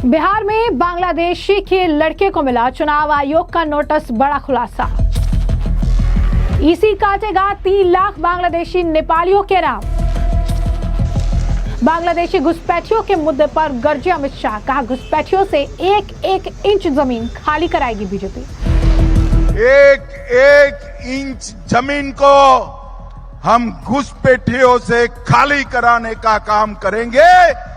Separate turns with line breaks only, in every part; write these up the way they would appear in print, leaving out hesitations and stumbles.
बिहार में बांग्लादेशी के लड़के को मिला चुनाव आयोग का नोटिस, बड़ा खुलासा। ईसी काटेगा 3 लाख बांग्लादेशी नेपालियों के नाम। बांग्लादेशी घुसपैठियों के मुद्दे पर गरजे अमित शाह, कहा घुसपैठियों से एक इंच जमीन खाली कराएगी बीजेपी।
एक इंच जमीन को हम घुसपैठियों से खाली कराने का काम करेंगे।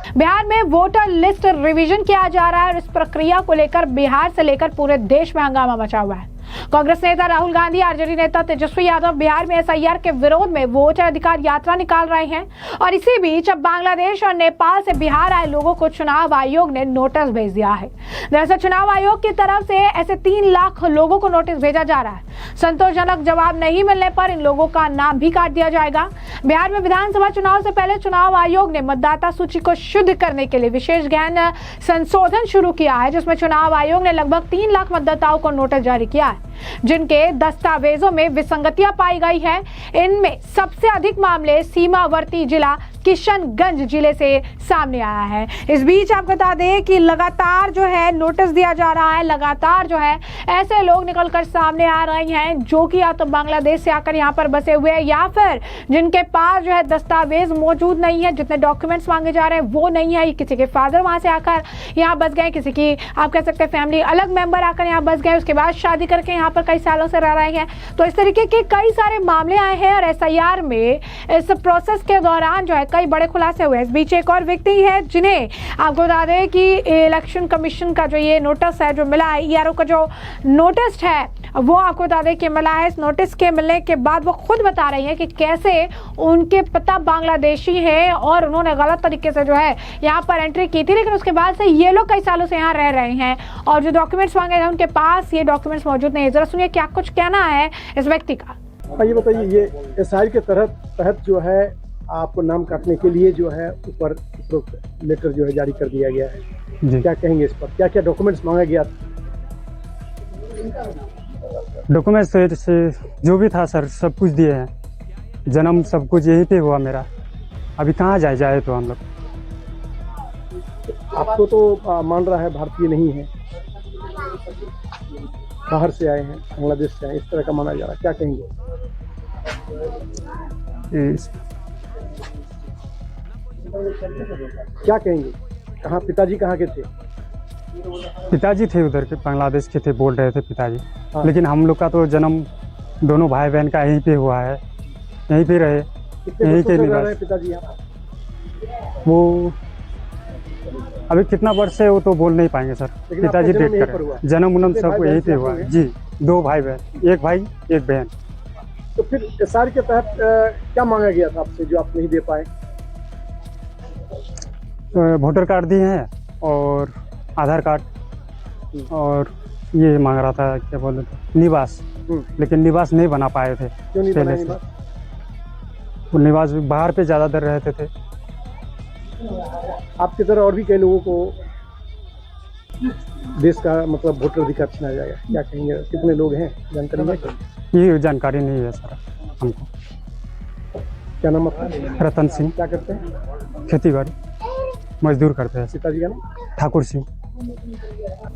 बिहार में वोटर लिस्ट रिवीजन किया जा रहा है और इस प्रक्रिया को लेकर बिहार से लेकर पूरे देश में हंगामा मचा हुआ है। कांग्रेस नेता राहुल गांधी, आरजेडी नेता तेजस्वी यादव बिहार में एसआईआर के विरोध में वोटर अधिकार यात्रा निकाल रहे हैं और इसी बीच अब बांग्लादेश और नेपाल से बिहार आए लोगों को चुनाव आयोग ने नोटिस भेज दिया है। दरअसल चुनाव आयोग की तरफ से ऐसे 3 लाख लोगों को नोटिस भेजा जा रहा है। संतोषजनक जवाब नहीं मिलने पर इन लोगों का नाम भी काट दिया जाएगा। बिहार में विधानसभा चुनाव से पहले चुनाव आयोग ने मतदाता सूची को शुद्ध करने के लिए विशेष गहन संशोधन शुरू किया है, जिसमें चुनाव आयोग ने लगभग 3 लाख मतदाताओं को नोटिस जारी किया है, जिनके दस्तावेजों में विसंगतियां पाई गई है। इनमें सबसे अधिक मामले सीमावर्ती जिला किशनगंज जिले से सामने आया है। इस बीच आपको बता दें कि लगातार जो है नोटिस दिया जा रहा है, लगातार जो है ऐसे लोग निकलकर सामने आ रहे हैं जो कि या तो बांग्लादेश से आकर यहाँ पर बसे हुए हैं या फिर जिनके पास जो है दस्तावेज मौजूद नहीं है, जितने डॉक्यूमेंट्स मांगे जा रहे हैं वो नहीं है। किसी के फादर वहां से आकर यहाँ बस गए, किसी की आप कह सकते हैं फैमिली अलग मेंबर आकर यहाँ बस गए, उसके बाद शादी करके यहाँ पर कई सालों से रह रहे हैं। तो इस तरीके के कई सारे मामले आए हैं और एसआईआर में इस प्रोसेस के दौरान जो है कई बड़े खुलासे हुए। इस बीच एक और व्यक्ति है जिन्हें आपको बता दें कि इलेक्शन कमीशन का जो ये नोटिस है जो मिला है, ईआरओ का जो नोटिस है वो आपको बता दें कि मिला है। इस नोटिस के मिलने के बाद वो खुद बता रही है कि कैसे उनके पिता बांग्लादेशी है और उन्होंने गलत तरीके से जो है यहाँ पर एंट्री की थी, लेकिन उसके बाद से ये लोग कई सालों से यहाँ रह रहे हैं और जो डॉक्यूमेंट्स मांगे हैं उनके पास ये डॉक्यूमेंट्स मौजूद नहीं है। जरा सुनिए क्या कुछ कहना है इस व्यक्ति का।
ये बताइए, ये एसआईआर के तहत जो है आपको नाम काटने के लिए जो है ऊपर लेटर जो है जारी कर दिया गया है, क्या कहेंगे इस पर? क्या क्या डॉक्यूमेंट्स मांगा गया?
डॉक्यूमेंट्स से जो भी था सर सब कुछ दिए हैं। जन्म सब कुछ यहीं पे हुआ मेरा, अभी कहाँ जाए तो हम लोग।
आपको तो मान रहा है भारतीय नहीं है, बाहर से आए हैं, बांग्लादेश से आए, इस तरह का माना जा रहा है, क्या कहेंगे? क्या कहेंगे? कहाँ पिताजी कहाँ के थे?
पिताजी थे उधर के, बांग्लादेश के थे, बोल रहे थे पिताजी।
हाँ।
लेकिन हम लोग का तो जन्म दोनों भाई बहन का यहीं पे हुआ है, यहीं पे रहे, यहीं के निवास।
पिताजी यहाँ
वो अभी कितना वर्ष है वो तो बोल नहीं पाएंगे सर। पिताजी डेट कर जन्म उन्म सब यहीं पे हुआ है जी। 2 भाई बहन, 1 भाई 1 बहन।
तो फिर एसआईआर के तहत क्या मांगा गया था आपसे जो आप नहीं दे पाए?
वोटर कार्ड दिए हैं और आधार कार्ड और ये मांग रहा था क्या बोलते थे निवास, लेकिन निवास नहीं बना पाए थे।
क्यों नहीं
पहले
बना
से
निवास?
वो निवास बाहर पे ज़्यादा देर रहते थे।
आपकी तरह और भी कई लोगों को देश का मतलब वोटर अधिकार छीना जाएगा, क्या कहेंगे? कितने लोग हैं, जानकारी है?
ये जानकारी नहीं है सर हमको।
क्या नाम आपका?
रतन सिंह।
क्या करते हैं?
खेती बाड़ी मजदूर करते हैं।
पिताजी का नाम?
ठाकुर सिंह।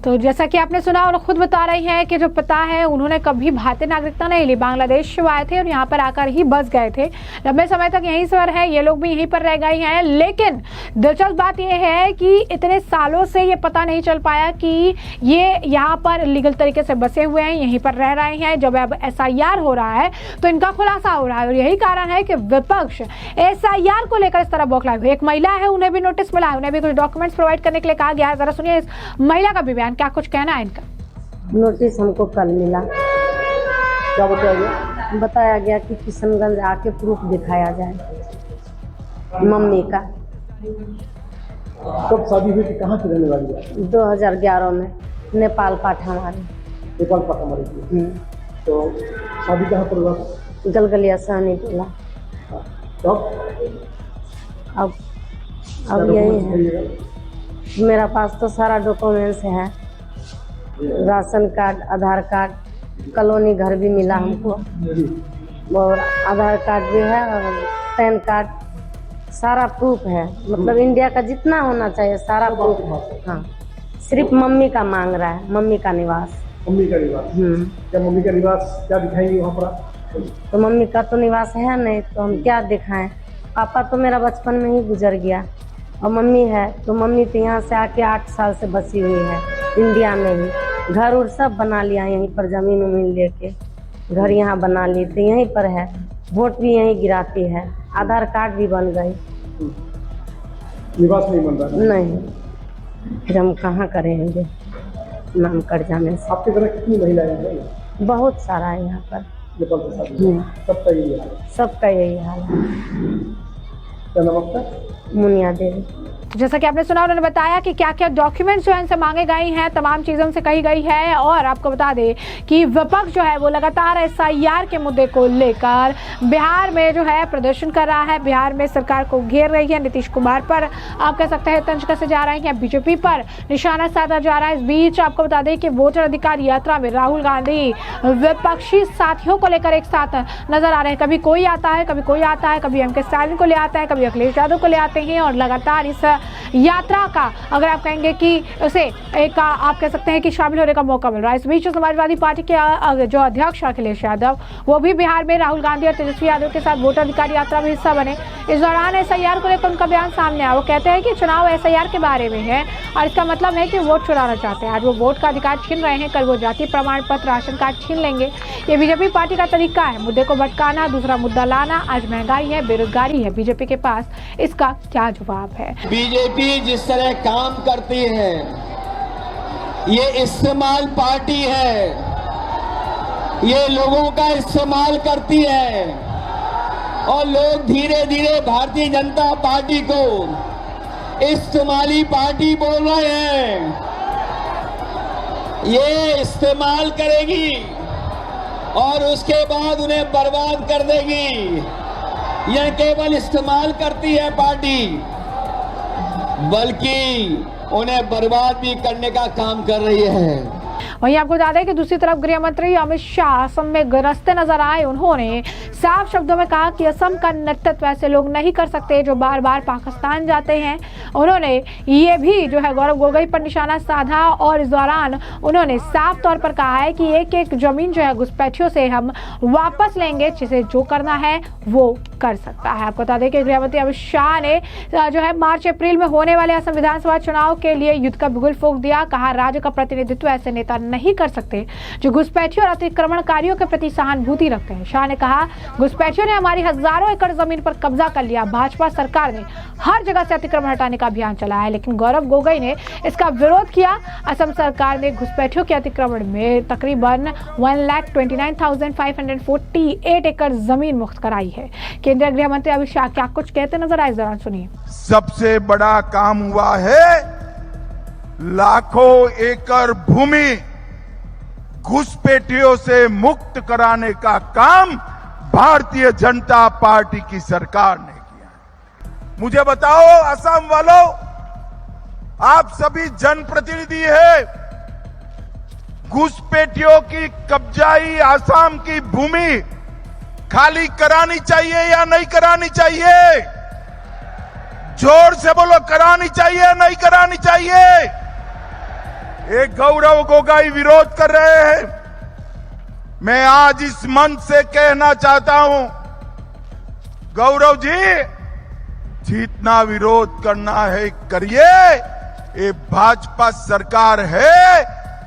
तो जैसा कि आपने सुना और खुद बता रही हैं कि जो पिता है उन्होंने कभी भारतीय नागरिकता नहीं ली, बांग्लादेश से आए थे और यहाँ पर आकर ही बस गए थे। लंबे समय तक यहीं पर है, ये लोग भी यहीं पर रह गए हैं। लेकिन दिलचस्प बात यह है कि इतने सालों से ये पता नहीं चल पाया कि ये यहाँ पर लीगल तरीके से बसे हुए हैं, यहीं पर रह रहे हैं। जब अब एसआईआर हो रहा है तो इनका खुलासा हो रहा है और यही कारण है कि विपक्ष एसआईआर को लेकर इस तरह बौखलाए हुए। एक महिला है, उन्हें भी नोटिस मिला है, उन्हें भी कुछ डॉक्यूमेंट्स प्रोवाइड करने के लिए कहा गया है। जरा सुनिए इस महिला का भी बयान, क्या कुछ कहना है इनका।
नोटिस हमको कल मिला।
क्या बताया गया?
बताया गया कि किशनगंज आके प्रूफ दिखाया जाए मम्मी का।
कब शादी हुई थी, कहाँ की रहने वाली है?
2011 में नेपाल पाठामारी।
नेपाल पाठामारी थी। तो शादी कहाँ पर हुआ?
गलगलिया सहनी टोला। अब यही है, मेरा पास तो सारा डॉक्यूमेंट्स है, राशन कार्ड, आधार कार्ड, कॉलोनी घर भी मिला हमको और आधार कार्ड भी है और पैन कार्ड, सारा प्रूफ है। मतलब इंडिया का जितना होना चाहिए सारा प्रूफ है। हाँ, सिर्फ मम्मी का मांग रहा है, मम्मी का निवास।
मम्मी का निवास। क्या मम्मी का निवास क्या दिखाएंगे वहाँ पर आप?
तो मम्मी का तो निवास है नहीं, तो हम क्या दिखाएं। पापा तो मेरा बचपन में ही गुजर गया, और मम्मी है तो मम्मी तो यहाँ से आके 8 साल से बसी हुई है इंडिया में ही। घर उर सब बना लिया यहीं पर, जमीन उमीन लेके घर यहाँ बना ली, तो यहीं पर है। वोट भी यहीं गिराती है, आधार कार्ड भी बन गई।
निवास नहीं बन रहा?
नहीं, फिर हम कहाँ करेंगे नाम कट जाने से।
आपकी तरह कितनी महिलाएं हैं?
बहुत सारा है यहाँ पर,
नेपाल के साथ सबका यही हाल है।
सबका यही हाल है।
क्या नाम आपका?
मुनिया देवी।
तो जैसा कि आपने सुना, उन्होंने बताया कि क्या क्या डॉक्यूमेंट्स जो है इनसे मांगे गए हैं, तमाम चीज़ों से कही गई है। और आपको बता दें कि विपक्ष जो है वो लगातार SIR के मुद्दे को लेकर बिहार में जो है प्रदर्शन कर रहा है, बिहार में सरकार को घेर रही है। नीतीश कुमार पर आप कह सकते हैं तंज कसे जा रहे हैं, बीजेपी पर निशाना साधा जा रहा है। इस बीच आपको बता दें कि वोटर अधिकार यात्रा में राहुल गांधी विपक्षी साथियों को लेकर एक साथ नजर आ रहे हैं। कभी कोई आता है, कभी कोई आता है, कभी MK स्टालिन को ले आता है, कभी अखिलेश यादव को ले आते हैं। और लगातार इस यात्रा का अगर आप कहेंगे कि उसे एक आप कह सकते हैं कि शामिल होने का मौका मिल रहा है। इस बीच समाजवादी पार्टी के जो अध्यक्ष अखिलेश यादव, वो भी बिहार में राहुल गांधी और तेजस्वी यादव के साथ वोटर अधिकार यात्रा में हिस्सा बने। इस दौरान SIR को लेकर उनका बयान सामने आया। वो कहते हैं कि चुनाव SIR के बारे में है और इसका मतलब है कि वोट चुराना चाहते हैं। आज वो वोट का अधिकार छीन रहे हैं, कल वो जाति प्रमाण पत्र, राशन कार्ड छीन लेंगे। ये बीजेपी पार्टी का तरीका है, मुद्दे को भटकाना, दूसरा मुद्दा लाना। आज महंगाई है, बेरोजगारी है, बीजेपी के पास इसका क्या जवाब है?
बीजेपी जिस तरह काम करती है, ये इस्तेमाल पार्टी है, ये लोगों का इस्तेमाल करती है और लोग धीरे धीरे भारतीय जनता पार्टी को इस्तेमाली पार्टी बोल रहे हैं। ये इस्तेमाल करेगी और उसके बाद उन्हें बर्बाद कर देगी। यह केवल इस्तेमाल करती है पार्टी, बल्कि उन्हें बर्बाद भी करने का काम कर रही है।
वहीं आपको बता दें कि दूसरी तरफ गृह मंत्री अमित शाह असम में गरजते नजर आए। उन्होंने साफ शब्दों में कहा कि असम का नेतृत्व ऐसे लोग नहीं कर सकते जो बार बार पाकिस्तान जाते हैं। उन्होंने ये भी जो है गौरव गोगोई पर निशाना साधा और इस दौरान उन्होंने साफ तौर पर कहा है कि एक एक जमीन जो है घुसपैठियों से हम वापस लेंगे, जिसे जो करना है वो कर सकता है। आपको बता दें कि गृह मंत्री अमित शाह ने जो है मार्च अप्रैल में होने वाले असम विधानसभा चुनाव के लिए युद्ध का बिगुल फूंक दिया। कहा राज्य का प्रतिनिधित्व ऐसे नेता नहीं कर सकते जो घुसपैठियों और अतिक्रमणकारियों के प्रति सहानुभूति रखते हैं। शाह ने कहा घुसपैठियों ने हमारी हजारों एकड़ जमीन पर कब्जा कर लिया। भाजपा सरकार ने हर जगह से अतिक्रमण हटाने का अभियान चलाया है, लेकिन गौरव गोगोई ने इसका विरोध किया। असम सरकार ने घुसपैठियों के अतिक्रमण में तकरीबन 1,29,548 एकड़ जमीन मुक्त कराई है। केंद्रीय गृह मंत्री अमित शाह क्या कुछ कहते नजर आए, इस दौरान सुनिए।
सबसे बड़ा काम हुआ है, लाखों एकड़ भूमि घुसपैठियों से मुक्त कराने का काम भारतीय जनता पार्टी की सरकार ने किया। मुझे बताओ असम वालों, आप सभी जनप्रतिनिधि हैं, घुसपैठियों की कब्जाई आसाम की भूमि खाली करानी चाहिए या नहीं करानी चाहिए? जोर से बोलो, करानी चाहिए या नहीं करानी चाहिए? एक गौरव गोगोई विरोध कर रहे हैं। मैं आज इस मंच से कहना चाहता हूं, गौरव जी, जितना विरोध करना है करिए, ये भाजपा सरकार है।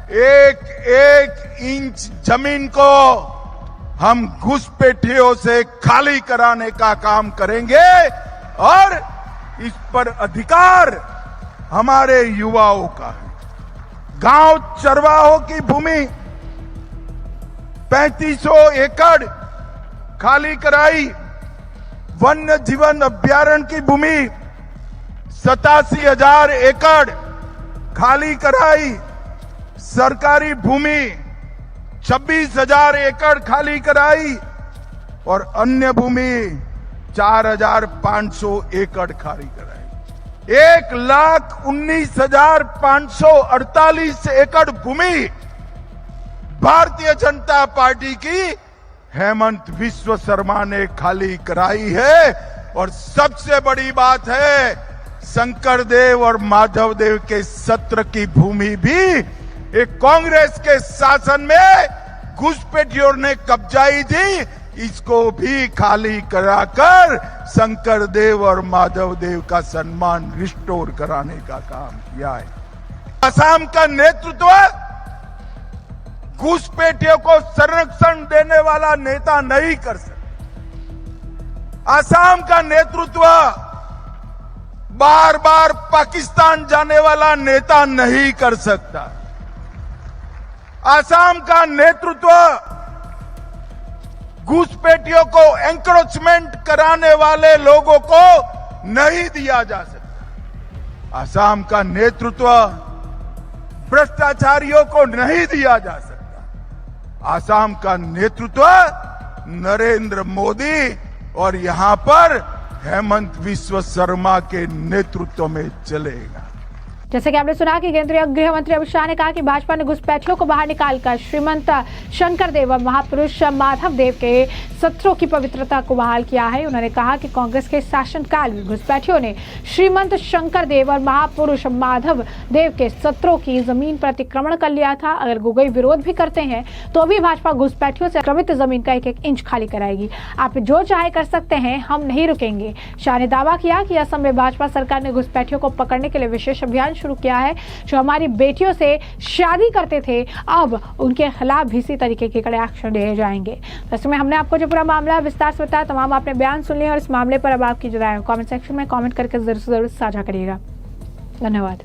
एक एक इंच जमीन को हम घुसपैठियों से खाली कराने का काम करेंगे और इस पर अधिकार हमारे युवाओं का है। गांव चरवाहों की भूमि 3500 एकड़ खाली कराई, वन्य जीवन अभ्यारण्य की भूमि 87,000 एकड़ खाली कराई, सरकारी भूमि 26,000 एकड़ खाली कराई और अन्य भूमि 4,500 एकड़ खाली कराई। 1,19,548 एकड़ भूमि भारतीय जनता पार्टी की हेमंत बिस्व शर्मा ने खाली कराई है। और सबसे बड़ी बात है, शंकर देव और माधव देव के सत्र की भूमि भी एक कांग्रेस के शासन में घुसपैठियों ने कब्जाई थी, इसको भी खाली कराकर शंकर देव और माधव देव का सम्मान रिस्टोर कराने का काम किया है। असम का नेतृत्व घुसपैठियों को संरक्षण देने वाला नेता नहीं कर सकता। असम का नेतृत्व बार बार पाकिस्तान जाने वाला नेता नहीं कर सकता। असम का नेतृत्व घुसपैठियों को एंक्रोचमेंट कराने वाले लोगों को नहीं दिया जा सकता। असम का नेतृत्व भ्रष्टाचारियों को नहीं दिया जा सकता। असम का नेतृत्व नरेंद्र मोदी और यहां पर हेमंत बिस्वा शर्मा के नेतृत्व में चलेगा।
जैसे कि आपने सुना कि केंद्रीय गृह मंत्री अमित शाह ने कहा कि भाजपा ने घुसपैठियों को बाहर निकालकर श्रीमंत शंकर देव और महापुरुष माधव देव के सत्रों की पवित्रता को बहाल किया है। उन्होंने कहा कि कांग्रेस के शासनकाल में घुसपैठियों ने श्रीमंत शंकर देव और महापुरुष माधव देव के सत्रों की जमीन पर अतिक्रमण कर लिया था। अगर गोगोई विरोध भी करते हैं तो भी भाजपा घुसपैठियों से आक्रामित जमीन का एक एक इंच खाली कराएगी। आप जो चाहे कर सकते हैं, हम नहीं रुकेंगे। शाह ने दावा किया कि असम में भाजपा सरकार ने घुसपैठियों को पकड़ने के लिए विशेष अभियान शुरू किया है। जो हमारी बेटियों से शादी करते थे, अब उनके खिलाफ भी इसी तरीके के कड़े एक्शन लिए जाएंगे। तो इसमें हमने आपको जो पूरा मामला विस्तार से बताया, तमाम आपने बयान सुन लिए और इस मामले पर अब आपकी जो राय है कमेंट सेक्शन में कमेंट करके जरूर साझा करिएगा। धन्यवाद।